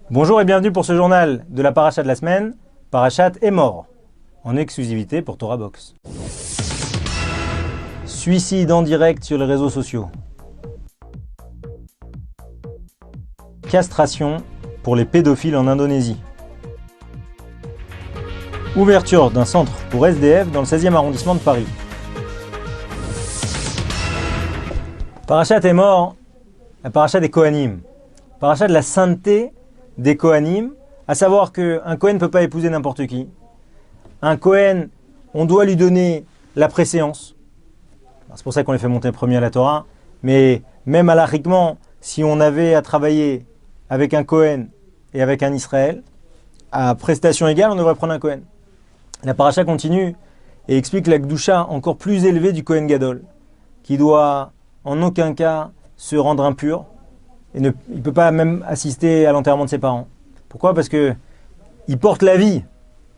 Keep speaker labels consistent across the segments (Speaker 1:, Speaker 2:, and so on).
Speaker 1: Bonjour et bienvenue pour ce journal de la paracha de la semaine, Parachat Emor, en exclusivité pour Torah Box. Suicide en direct sur les réseaux sociaux. Castration pour les pédophiles en Indonésie. Ouverture d'un centre pour SDF dans le 16e arrondissement de Paris. Parachat Emor, la paracha des Kohanim. Paracha de la sainteté des Kohanim, à savoir qu'un Kohen ne peut pas épouser n'importe qui. Un Kohen, on doit lui donner la préséance. C'est pour ça qu'on les fait monter premier à la Torah. Mais même halachiquement, si on avait à travailler avec un Kohen et avec un Israël, à prestation égale, on devrait prendre un Kohen. La paracha continue et explique la Gdusha encore plus élevée du Kohen Gadol, qui doit en aucun cas se rendre impur. Il ne peut pas même assister à l'enterrement de ses parents. Pourquoi ? Parce qu'il porte la vie,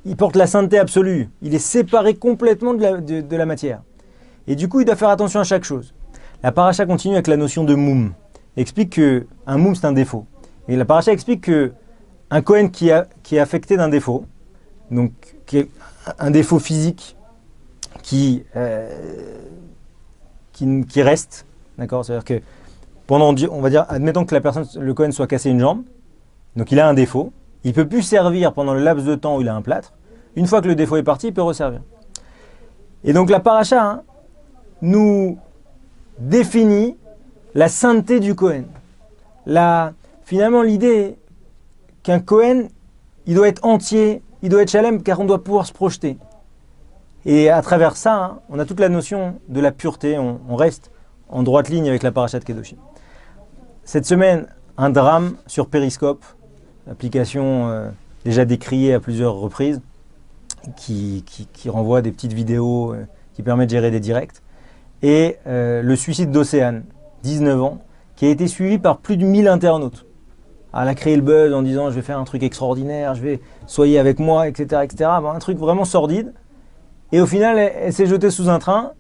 Speaker 1: il porte la sainteté absolue. Il est séparé complètement de la matière. Et du coup, il doit faire attention à chaque chose. La paracha continue avec la notion de moum. Elle explique qu'un moum, c'est un défaut. Et la paracha explique qu'un Kohen qui est affecté d'un défaut, donc qui est un défaut physique qui reste, d'accord ? C'est-à-dire que on va dire, admettons que le Kohen soit cassé une jambe, donc il a un défaut, il ne peut plus servir pendant le laps de temps où il a un plâtre. Une fois que le défaut est parti, il peut resservir. Et donc la paracha nous définit la sainteté du Kohen. Finalement, l'idée qu'un Kohen, il doit être entier, il doit être shalem, car on doit pouvoir se projeter. Et à travers ça, on a toute la notion de la pureté, on reste en droite ligne avec la paracha de Kedoshim. Cette semaine, un drame sur Periscope, application déjà décriée à plusieurs reprises, qui renvoie des petites vidéos qui permettent de gérer des directs. Et le suicide d'Océane, 19 ans, qui a été suivi par plus de 1000 internautes. Elle a créé le buzz en disant « je vais faire un truc extraordinaire, soyez avec moi, etc. etc. » Bon, un truc vraiment sordide. Et au final, elle s'est jetée sous un train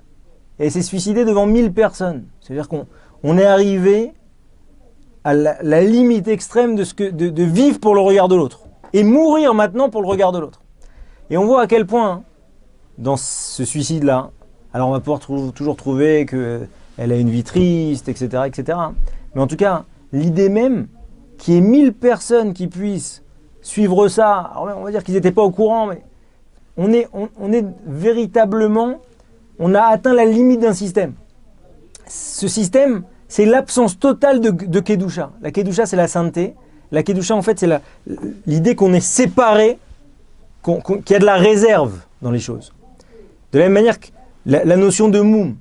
Speaker 1: et elle s'est suicidée devant 1000 personnes. C'est-à-dire qu'on est arrivé à la limite extrême de vivre pour le regard de l'autre et mourir maintenant pour le regard de l'autre. Et on voit à quel point, dans ce suicide-là, alors on va pouvoir toujours trouver qu'elle a une vie triste, etc., etc. Mais en tout cas, l'idée même qu'il y ait 1000 personnes qui puissent suivre ça, alors on va dire qu'ils n'étaient pas au courant, mais on est véritablement, on a atteint la limite d'un système. Ce système, c'est l'absence totale de Kedusha. La Kedusha, c'est la sainteté. La Kedusha, en fait, c'est l'idée qu'on est séparé, qu'il y a de la réserve dans les choses. De la même manière que la notion de moum,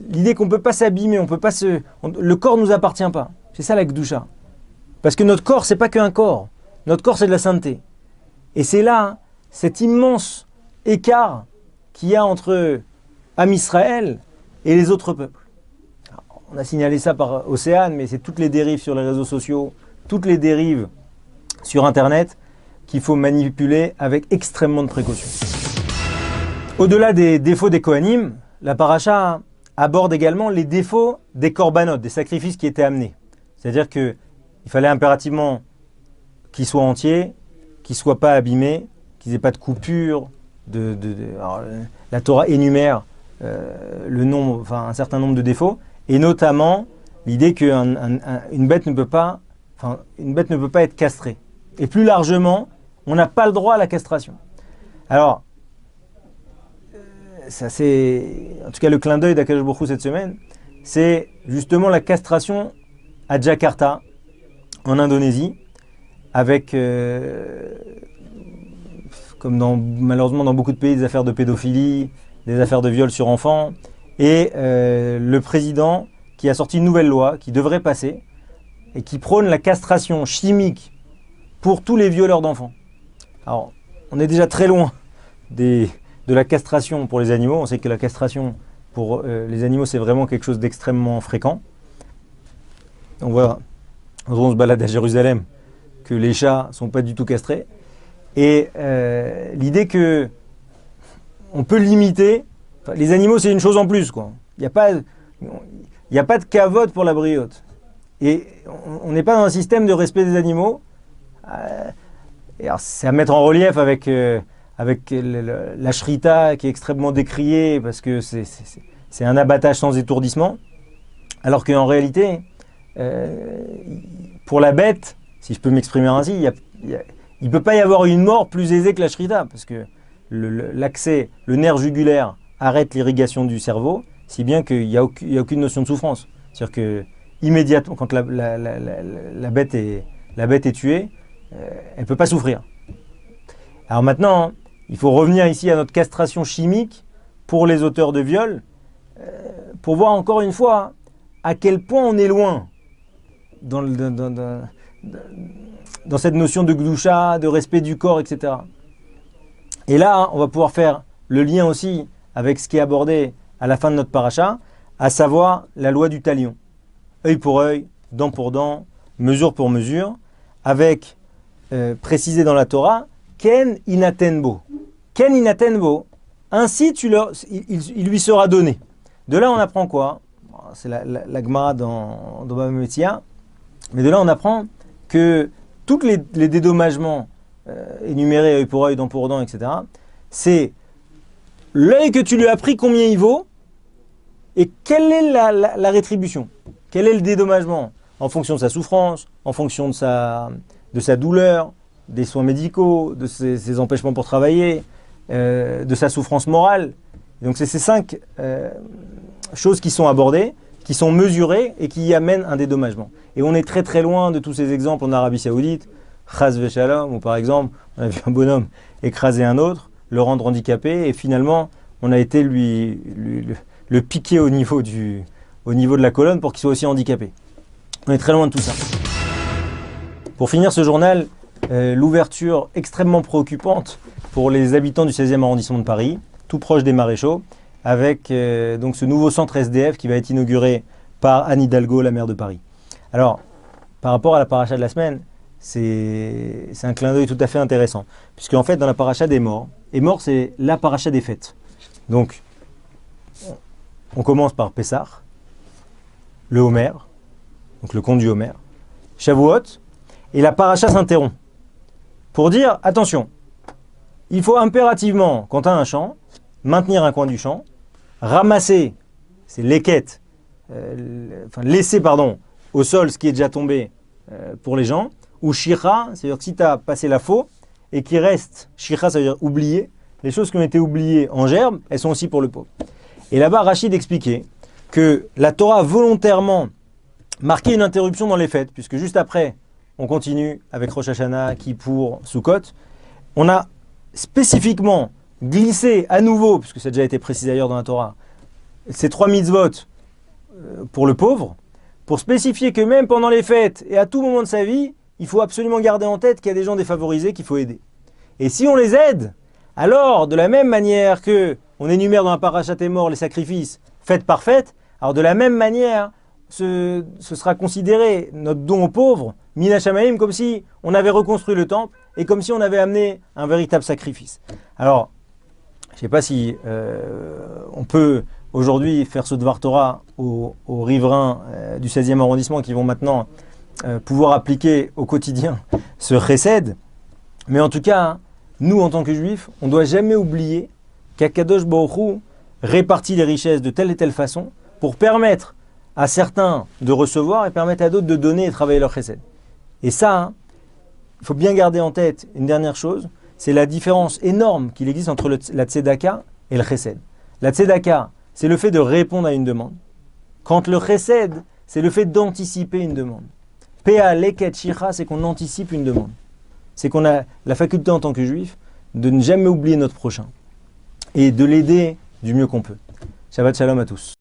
Speaker 1: l'idée qu'on ne peut pas s'abîmer, le corps ne nous appartient pas. C'est ça la Kedusha. Parce que notre corps, ce n'est pas qu'un corps. Notre corps, c'est de la sainteté. Et c'est là, cet immense écart qu'il y a entre Am Israël et les autres peuples. On a signalé ça par Océane, mais c'est toutes les dérives sur les réseaux sociaux, toutes les dérives sur Internet qu'il faut manipuler avec extrêmement de précaution. Au-delà des défauts des Kohanim, la paracha aborde également les défauts des korbanot, des sacrifices qui étaient amenés. C'est-à-dire qu'il fallait impérativement qu'ils soient entiers, qu'ils ne soient pas abîmés, qu'ils n'aient pas de coupure. Alors, la Torah énumère un certain nombre de défauts. Et notamment l'idée qu'une bête ne peut pas être castrée. Et plus largement, on n'a pas le droit à la castration. Alors, ça c'est, en tout cas le clin d'œil d'Akadosh Baruch Hu cette semaine, c'est justement la castration à Jakarta, en Indonésie, avec, malheureusement dans beaucoup de pays, des affaires de pédophilie, des affaires de viol sur enfants. Et le président qui a sorti une nouvelle loi qui devrait passer et qui prône la castration chimique pour tous les violeurs d'enfants. Alors, on est déjà très loin de la castration pour les animaux. On sait que la castration pour les animaux, c'est vraiment quelque chose d'extrêmement fréquent. On voit, quand on se balade à Jérusalem, que les chats ne sont pas du tout castrés. Et l'idée qu'on peut limiter. Les animaux, c'est une chose en plus, quoi. Il n'y a pas de cavote pour la briotte. Et on n'est pas dans un système de respect des animaux Et alors, c'est à mettre en relief avec la shrita qui est extrêmement décriée parce que c'est un abattage sans étourdissement. Alors qu'en réalité, pour la bête, si je peux m'exprimer ainsi, il ne peut pas y avoir une mort plus aisée que la shrita parce que le nerf jugulaire arrête l'irrigation du cerveau, si bien qu'il n'y a aucune notion de souffrance. C'est-à-dire que immédiatement, quand la bête est tuée, elle ne peut pas souffrir. Alors maintenant, il faut revenir ici à notre castration chimique pour les auteurs de viol, pour voir encore une fois à quel point on est loin dans cette notion de gdoucha, de respect du corps, etc. Et là, on va pouvoir faire le lien aussi avec ce qui est abordé à la fin de notre paracha, à savoir la loi du talion. Œil pour œil, dent pour dent, mesure pour mesure, avec précisé dans la Torah, Ken inatenbo. Ken inatenbo. Ainsi, il lui sera donné. De là, on apprend quoi? C'est la Gemara dans Baba Metzia. Mais de là, on apprend que tous les dédommagements énumérés, œil pour œil, dent pour dent, etc., c'est l'œil que tu lui as pris, combien il vaut, et quelle est la rétribution? Quel est le dédommagement? En fonction de sa souffrance, en fonction de sa douleur, des soins médicaux, de ses empêchements pour travailler, de sa souffrance morale. Et donc c'est ces 5 choses qui sont abordées, qui sont mesurées et qui y amènent un dédommagement. Et on est très très loin de tous ces exemples en Arabie Saoudite, Chas Veshalom, où par exemple on a vu un bonhomme écraser un autre, le rendre handicapé, et finalement on a été le piquer au niveau de la colonne pour qu'il soit aussi handicapé. On est très loin de tout ça. Pour finir ce journal, l'ouverture extrêmement préoccupante pour les habitants du 16e arrondissement de Paris, tout proche des Maréchaux, avec donc ce nouveau centre SDF qui va être inauguré par Anne Hidalgo, la maire de Paris. Alors, par rapport à la paracha de la semaine, c'est un clin d'œil tout à fait intéressant, puisque en fait dans la paracha des morts, et mort c'est la paracha des fêtes. Donc, on commence par Pessah, le Homer, donc le conte du Homer, Shavuot, et la paracha s'interrompt pour dire, attention, il faut impérativement, quand tu as un champ, maintenir un coin du champ, ramasser, c'est l'équette, laisser au sol ce qui est déjà tombé pour les gens, ou shira, c'est-à-dire que si tu as passé la faux, et qu'il reste, shira ça veut dire oublier, les choses qui ont été oubliées en gerbe, elles sont aussi pour le pauvre. Et là-bas, Rachid expliquait que la Torah a volontairement marqué une interruption dans les fêtes, puisque juste après, on continue avec Rosh Hashanah, Kippour, Sukkot. On a spécifiquement glissé à nouveau, puisque ça a déjà été précisé ailleurs dans la Torah, ces 3 mitzvot pour le pauvre, pour spécifier que même pendant les fêtes et à tout moment de sa vie, il faut absolument garder en tête qu'il y a des gens défavorisés qu'il faut aider. Et si on les aide, alors de la même manière que on énumère dans la parachat des morts les sacrifices fête par fête, alors de la même manière, ce sera considéré notre don aux pauvres, Mina Shamaim, comme si on avait reconstruit le temple et comme si on avait amené un véritable sacrifice. Alors, je ne sais pas si on peut aujourd'hui faire ce Dvar Torah aux riverains du 16e arrondissement qui vont maintenant pouvoir appliquer au quotidien ce chesed. Mais en tout cas, nous en tant que juifs, on ne doit jamais oublier qu'Akadosh Baruch Hu répartit les richesses de telle et telle façon pour permettre à certains de recevoir et permettre à d'autres de donner et travailler leur chesed. Et ça, il faut bien garder en tête une dernière chose, c'est la différence énorme qu'il existe entre la tzedaka et le chesed. La tzedaka, c'est le fait de répondre à une demande. Quand le chesed, c'est le fait d'anticiper une demande. Pea leket shira, c'est qu'on anticipe une demande. C'est qu'on a la faculté en tant que juif de ne jamais oublier notre prochain et de l'aider du mieux qu'on peut. Shabbat shalom à tous.